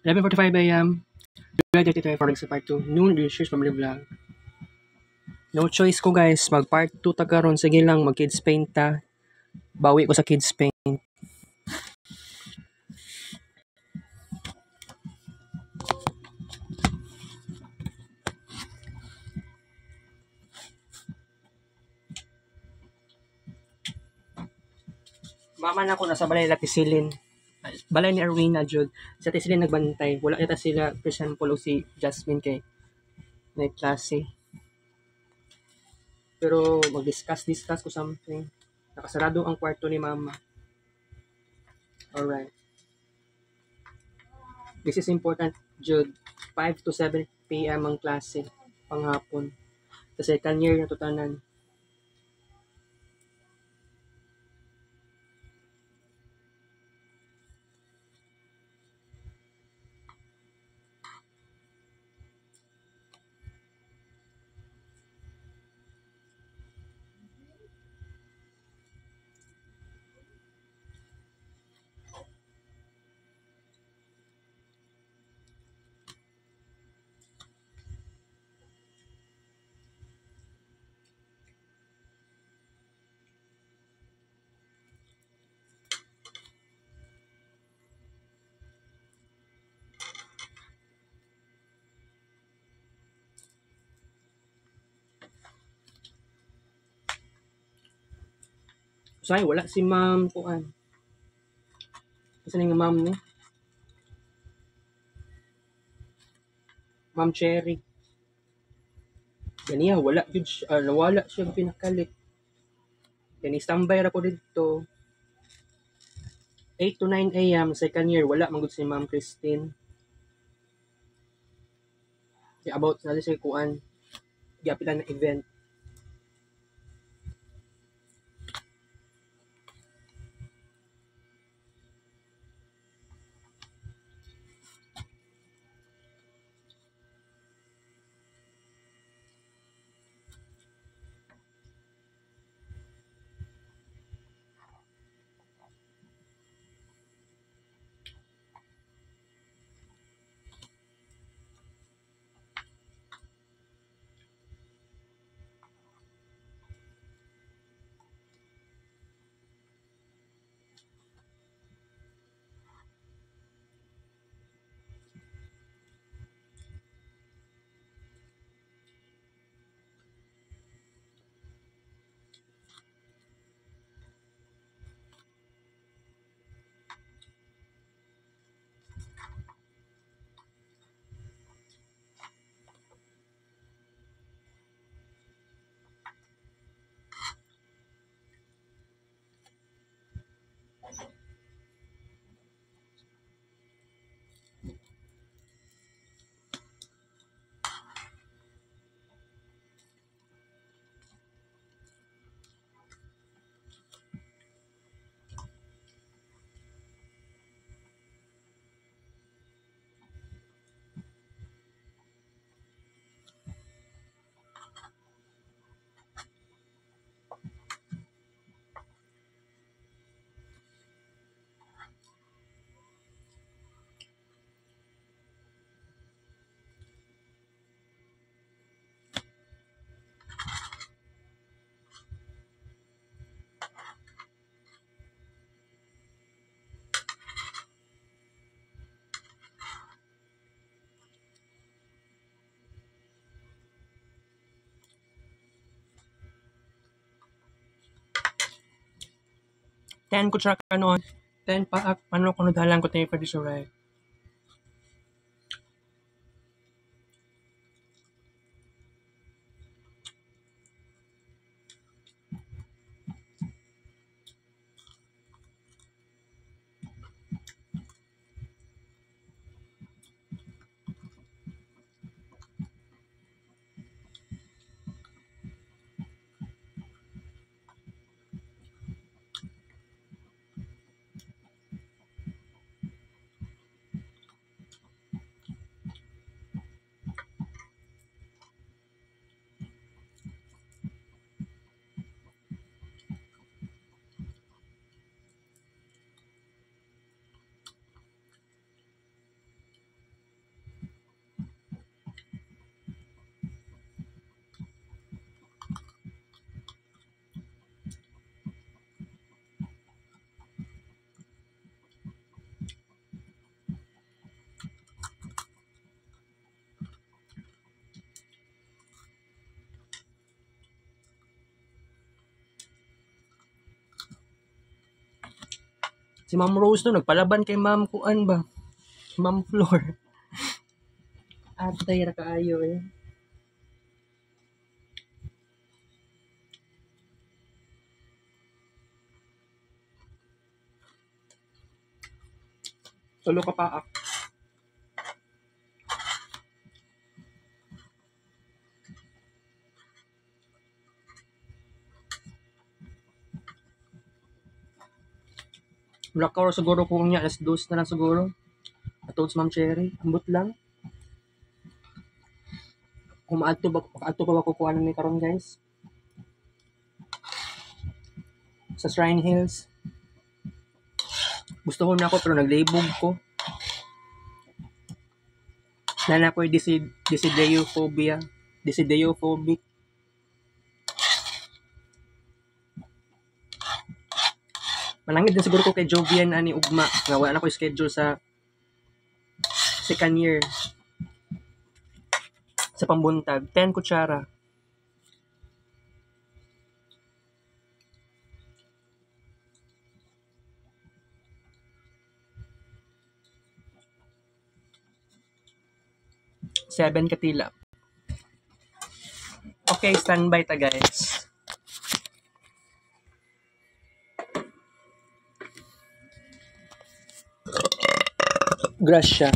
11:45 a.m. July 30 for sa part 2. Noon, Research Family Vlog. No choice ko guys, mag part 2 ta karon. Sige lang, mag kids paint ta. Bawi ko sa kids paint. Mama na ko nasa balay la pisilin. Balay ni Arwina jud. Sa tisilin nagbantay. Wala yata sila for example o si Jasmine kay may klase. Pero mag-discuss ko something. Nakasarado ang kwarto ni mama. Alright. This is important, Jud. 5 to 7 p.m. ang klase panghapon. Sa second year na tutanan. Say, wala si ma'am kuan. Kasi nga ma'am ni. Ma'am Cherry. Ganiya, wala yun siya. Nawala siya pinakalit. Kani standby ra ko dito. 8 to 9 a.m. second year, wala magud si Ma'am Christine. About na siya kuan. Giapitan na event. Ten ko siya kanon. Ten pa ano ko dalang ko tayo pwede siya right. Si Ma'am Rose no, nagpalaban kay Ma'am Kuan ba? Ma'am Flor. Atay ra kaayo eh. Tulo ka pa. Black hour siguro kung niya, alas 2 na lang siguro. Atod sa Ma'am Cherry, ambot lang. Kung maadto pa ba kukuha ni karon guys? Sa Shrine Hills. Gusto ko na ako pero naglibog ko. Nana ko yung desideophobia. Desideophobic. Malangit din siguro ko kay Jovian ani ugma nga wala na ko schedule sa second year sa pambuntag 10 kutsara. Seven katila. Okay, standby ta guys. Gracia.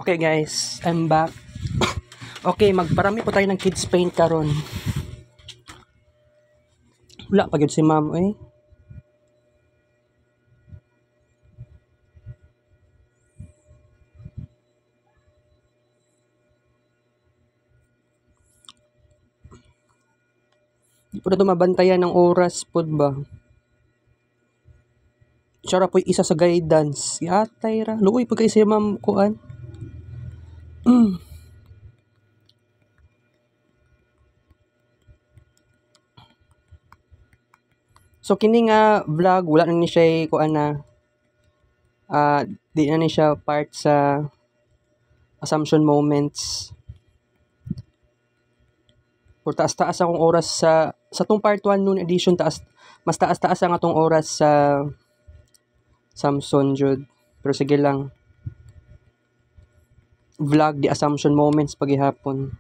Okay guys, I'm back. Okay, magparami po tayo ng kids paint karon. Wala pa gyud si ma'am eh. Pwede ito mabantayan ng oras pod ba? Siya ra po'y isa sa guidance. Yatay ra. Luoy pa kay si ma'am kuan. So kini nga vlog wala na ni siya kuan na di na ni siya part sa assumption moments. Or taas-taas akong oras sa tong part 1 noon edition mas taas-taas ang atong oras sa Samson jud. Pero sige lang. Vlog the assumption moments paghihapon.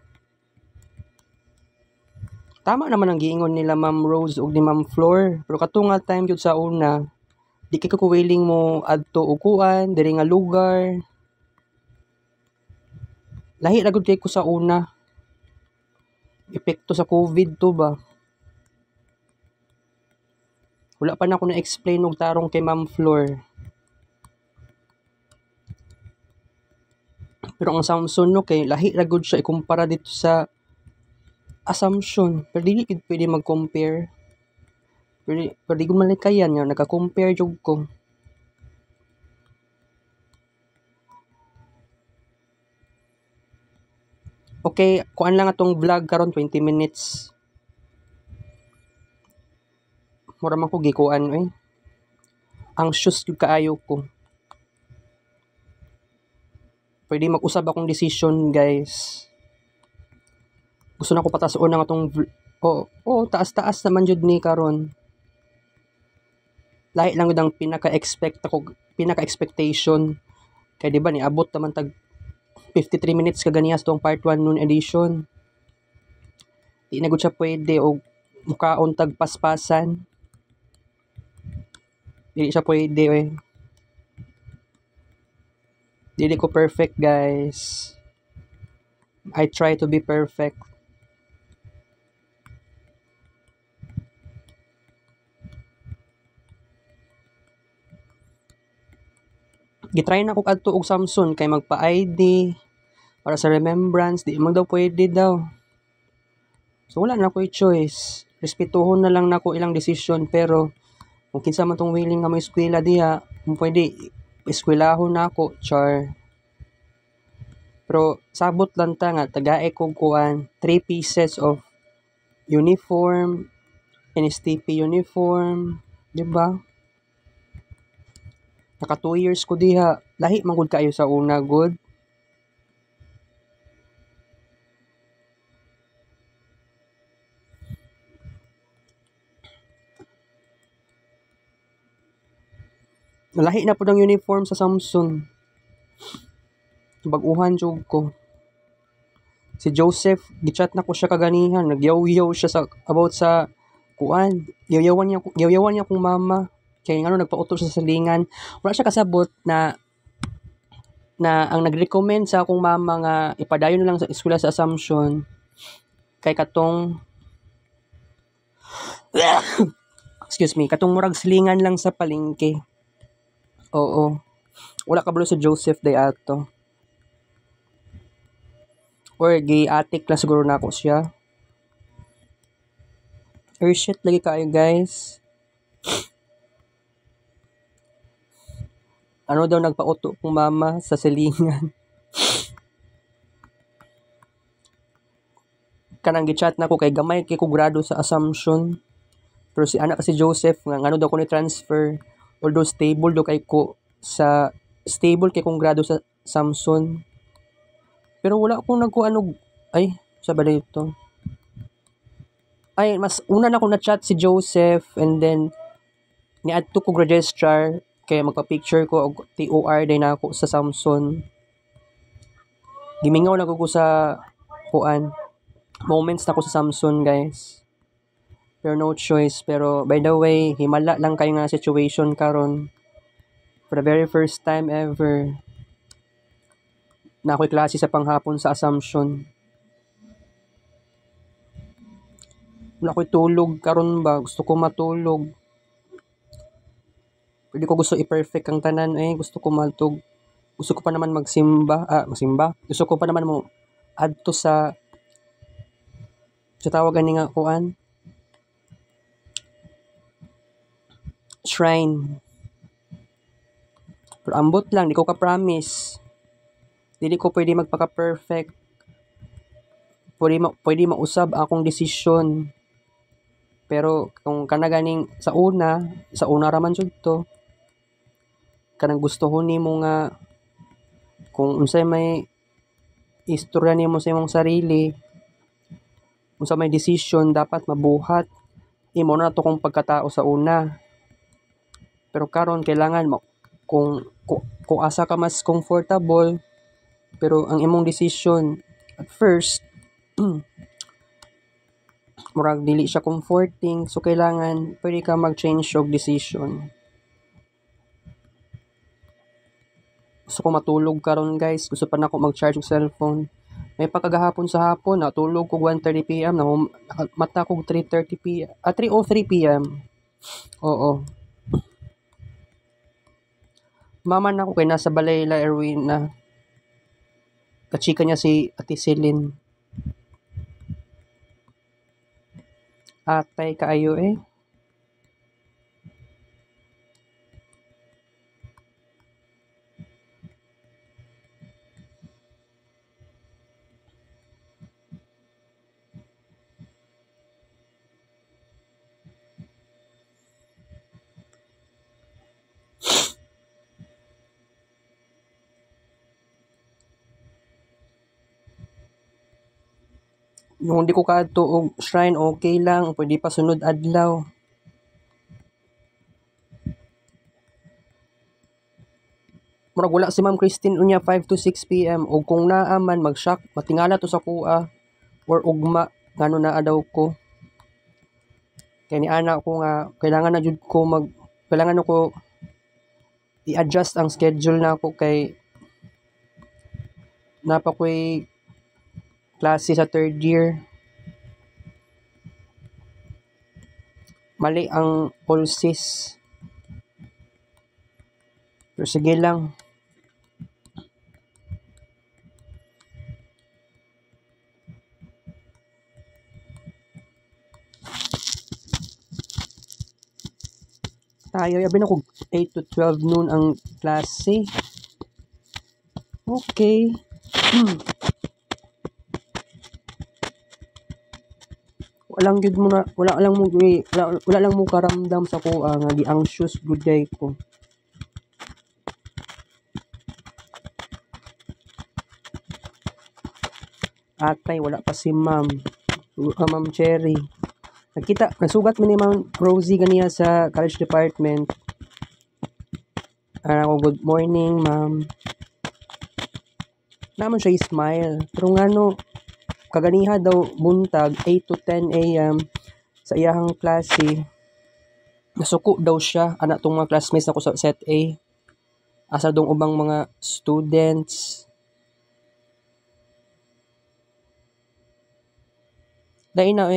Tama naman ang giingon nila Ma'am Rose ug ni Ma'am Flor. Pero kato nga time jud sa una, di kay ko willing mo adto og kuan diri nga lugar. Lahi ra gud kay ko sa una. Epekto sa COVID to ba? Wala pa na ako na-explain og tarong kay Ma'am Flor. Pero ang Samson no kay lahi ra gud siya ikumpara dito sa assumption. Pero dili gid pwede mag-compare. Pero di ko malikayan nga naka-compare jud ko. Okay, kuan lang atong vlog karon 20 minutes. Mura man ko gikuan anxious jud kaayo ko. Pwede mag-usab akong decision, guys. Gusto na ko patason ang atong taas-taas naman jud ni karon. Lahi lang gud ang pinaka-expectation. Kay di ba niabot naman tag 53 minutes kaganiyas tong part 1 noon edition. Di na gud siya pwede og mukaon tag paspasan. Dili siya pwede Dili ko perfect, guys. I try to be perfect. Gitry na ko kadto og Samsung kay magpa-ID para sa remembrance, di man daw pwede daw. So wala na ko'y choice. Respetuhon na lang nako ilang decision pero kung kinsa man tong willing nga mo eskwela diha, kung pwede eskwelahon na ako, char. Pero sabot lang ta nga tagae ko kuan 3 pieces of uniform, NSTP uniform, di ba? Naka 2 years ko diha. Lahi man gud kayo sa una good. Lahi na po ng uniform sa Samsung. Baguhan jud ko. Si Joseph, gichat na ko siya kaganihan. Nagyaw-yaw siya about sa kuan. Yaw-yawan niya kung mama. Kaya nagpa-auto siya sa salingan. Wala siya kasabot na ang nag-recommend sa akong mama nga ipadayon na lang sa eskwela sa Assumption kay katong excuse me, katong murag silingan lang sa palengke. Oo. Wala kabalo sa Joseph day ato. Or gi-atik lang siguro na ako siya. Or shit lagi kayo, guys. Ano daw nagpa-auto kong mama sa silingan. Kanang gichat na ko kay gamay kay ko grado sa Assumption. Pero si anak kasi Joseph nga ngano daw ko ni transfer, although stable do kay ko sa stable kay kong grado sa Samsung. Pero wala akong nagkuanog sa ba ito? Mas una na ko na chat si Joseph and then ni-add to ko registrar kaya magpa-picture ko og TOR day na ako sa Samsung. Gimingaw na ko sa kuan moments na ko sa Samsung, guys. Pero no choice. Pero by the way, himala lang kayo nga situation karon. For the very first time ever na ako'y klase sa panghapon sa Assumption. Wala ako'y tulog karon ba. Gusto ko matulog. Pwede ko gusto i-perfect ang tanan gusto ko matulog. Gusto ko pa naman magsimba. Gusto ko pa naman adto sa tawagan ni nga kuan. shrine. Pero ambot lang, di ko ka-promise. Dili ko pwede magpaka-perfect. Pwede mausab akong desisyon. Pero kung kanaganing sa una raman jud to. Kanang gusto ko nimo nga kung unsay may istorya nimo sa imong sarili, unsa may decision dapat mabuhat. Imo na to kung pagkatao sa una. Pero karon kailangan kung asa ka mas comfortable pero ang imong decision at first murag dili siya comforting, so kailangan pwede ka mag-change og decision. Gusto ko matulog karon guys, gusto pa nako mag-charge og cellphone. May pagkagahapon sa hapon natulog ko 1:30 PM na mata ko 3:30 PM 3:03 PM. Oo. Mama na ko kay nasa balay la Erwin na kachika niya si Ate Celine. Atay kaayo eh. Yung di ko kaadto og shrine, okay lang. Pwede pa sunod adlaw. Murag wala si Ma'am Christine unya 5 to 6 PM. O kung naa man, mag-shock. Matingala to sa kuha. Or ugma. Ngano naa daw ko. Kaya ni ana ko nga, kailangan na jud ko kailangan ako i-adjust ang schedule na ako kay napa ko'y klase sa third year. Mali ang pulses. Pero sige lang. Tayo, yabi na ko 8 to 12 noon ang klase. Okay. Wala lang mo karamdam sa kuha nga di anxious good day ko. Atay wala pa si Ma'am Cherry. Nagsugat mo ni Ma'am Rosie ganiya sa college department. Ako, good morning, Ma'am. Naman siya smile. Pero ngano, kaganiha daw buntag 8 to 10 AM sa iyahang klase. Nasuko daw siya anak tong mga classmates nako sa set A. Asa dong ubang mga students. Dahil na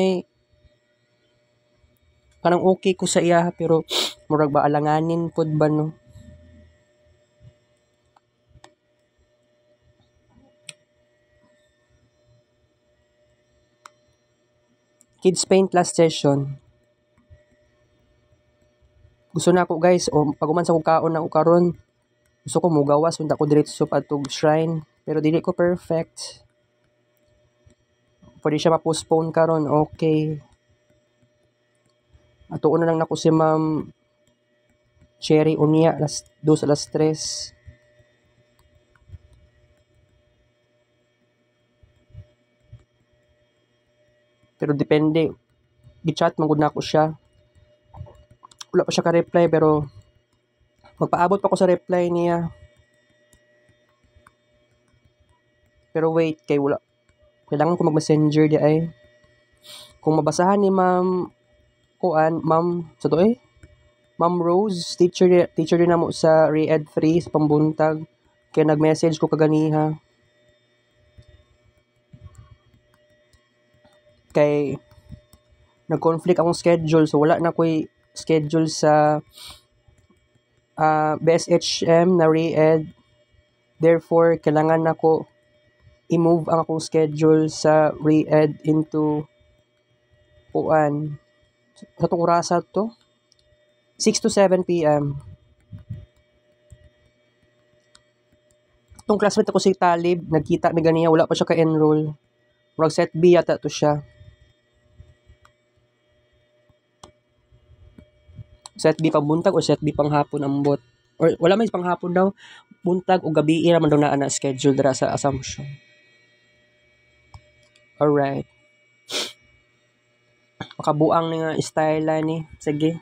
kanang okay ko sa iya pero murag ba alanganin pod ba no. Kids Paint last session. Gusto na ako guys, pag uman sa kaon na ako karon, gusto ko mugawas unta ko diretso padtog shrine, pero dili ko perfect. Pwede siya ma-postpone karon, okay. Atuon na lang nako si Ma'am Cherry unya alas 2 alas 3. Pero depende. Gi-chat man gud nako siya. Wala pa siya ka-reply pero magpaabot pa ko sa reply niya. Pero wait, kay wala. Kailangan ko mag-messenger di ay. Kung mabasahan ni Ma'am sa to Ma'am Rose, teacher din namo sa Re-Ed 3 sa pambuntag. Kaya nag-message ko kaganiha. Kay nag-conflict akong schedule so wala na ko'y schedule sa BSHM na Re-Ed. Therefore, kailangan nako i-move ang akong schedule sa Re-Ed into sa itong orasa to. 6 to 7 p.m. Itong classmate ako si Talib, nagkita mi ganiya, wala pa siya ka-enroll. Murag set B yata to siya. Set B pang buntag o set B pang hapon ambot. Or wala man pang hapon daw. Buntag o gabi ra man daw na schedule dira sa Assumption. Alright. Makabuang ni nga style ni. Sige.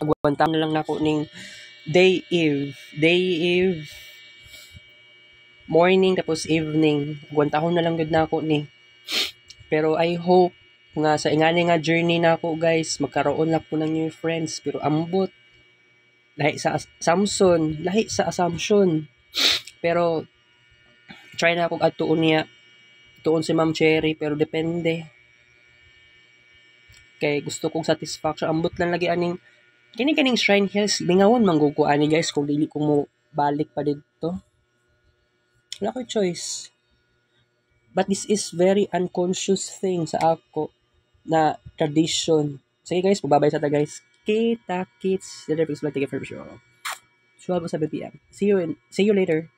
Agwantam na lang nako ning day eve. Day eve. Morning tapos evening. Agwantahon na lang gud nako ni. Pero I hope nga sa ingani nga journey nako guys, magkaroon lang po ng new friends. Pero ambot. Lahi sa Samson. Lahi sa Assumption. Pero try na akong adtuon niya. Tuon si Ma'am Cherry pero depende. Kay gusto kong satisfaction. Ambot lang lagi aning kaning Shrine Hills. Lingawon manggugo ani guys kung dili ko mo balik pa dito. Wala ko choice. But this is very unconscious thing sa ako na tradition. Sige guys, magbabay sa ta guys. Kita kits. The next vlog, take it for sure. 12 7 p.m. See you later.